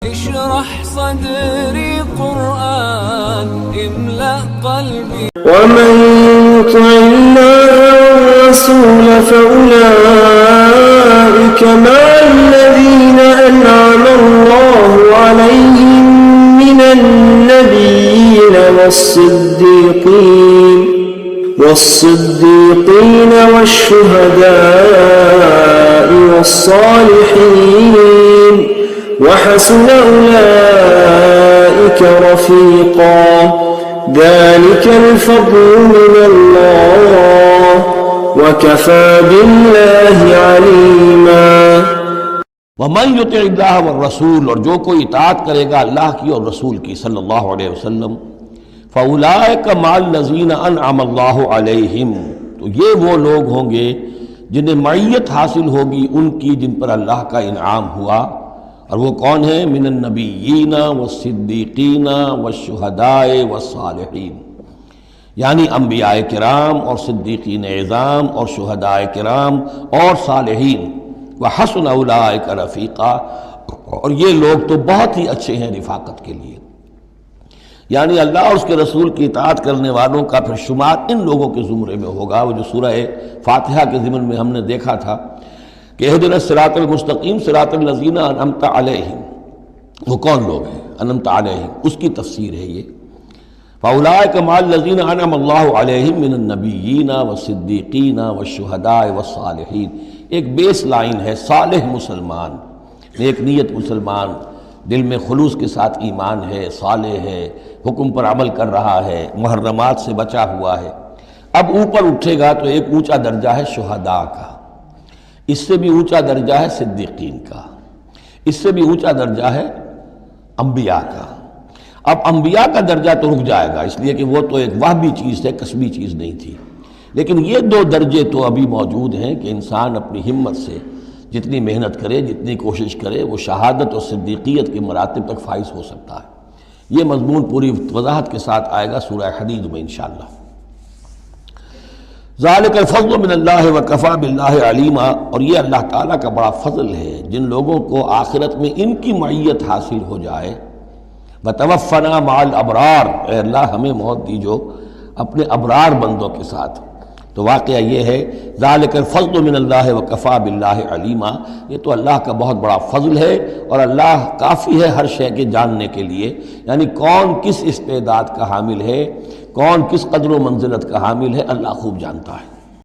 اشرح صدري قرآن املأ قلبي. ومن يطع الله والرسول فأولئك مع الذين أنعم الله عليهم من النبيين والصديقين والشهداء والصالحين وحسن أولئك رفيقا ذلك الفضل من الله وكفى بالله عليما. وَمَن يُطِعِ اللَّهَ وَالرَّسُولَ، اور جو کوئی اطاعت کرے گا اللہ کی اور رسول کی صلی اللہ علیہ وسلم، فَأُولَٰئِكَ مَعَ الَّذِينَ أَنْعَمَ اللَّهُ عَلَيْهِمْ، تو یہ وہ لوگ ہوں گے جنہیں معیت حاصل ہوگی ان کی جن پر اللہ کا انعام ہوا. اور وہ کون ہیں؟ من النبیین والصدیقین والشہداء والصالحین، یعنی انبیاء کرام اور صدیقین اعظام اور شہداء کرام اور صالحین. وحسن اولئک رفیقا، اور یہ لوگ تو بہت ہی اچھے ہیں رفاقت کے لیے. یعنی اللہ اور اس کے رسول کی اطاعت کرنے والوں کا پھر شمار ان لوگوں کے زمرے میں ہوگا. وہ جو سورہ فاتحہ کے ضمن میں ہم نے دیکھا تھا کہ اہدنا الصراط المستقیم صراط الذین انعمت علیہم، وہ کون لوگ ہیں انعمت علیہم، اس کی تفسیر ہے یہ. فاولئک مع الذین انعم اللہ علیہم من النبیین والصدیقین والشہداء والصالحین. ایک بیس لائن ہے، صالح مسلمان، نیک نیت مسلمان، دل میں خلوص کے ساتھ ایمان ہے، صالح ہے، حکم پر عمل کر رہا ہے، محرمات سے بچا ہوا ہے. اب اوپر اٹھے گا تو ایک اونچا درجہ ہے شہداء کا، اس سے بھی اونچا درجہ ہے صدیقین کا، اس سے بھی اونچا درجہ ہے انبیاء کا. اب انبیاء کا درجہ تو رک جائے گا، اس لیے کہ وہ تو ایک وہبی چیز ہے، کسبی چیز نہیں تھی. لیکن یہ دو درجے تو ابھی موجود ہیں کہ انسان اپنی ہمت سے جتنی محنت کرے، جتنی کوشش کرے، وہ شہادت اور صدیقیت کے مراتب تک فائز ہو سکتا ہے. یہ مضمون پوری وضاحت کے ساتھ آئے گا سورہ حدید میں انشاءاللہ. ذالک الفضل من اللہ وکفی باللہ علیما، اور یہ اللہ تعالیٰ کا بڑا فضل ہے جن لوگوں کو آخرت میں ان کی معیت حاصل ہو جائے. وتوفنا مع الابرار، اے اللہ ہمیں موت دیجو اپنے ابرار بندوں کے ساتھ. تو واقعہ یہ ہے ذالک الفضل من اللہ وکفی باللہ علیما، یہ تو اللہ کا بہت بڑا فضل ہے اور اللہ کافی ہے ہر شے کے جاننے کے لیے. یعنی کون کس استعداد کا حامل ہے، کون کس قدر و منزلت کا حامل ہے، اللہ خوب جانتا ہے.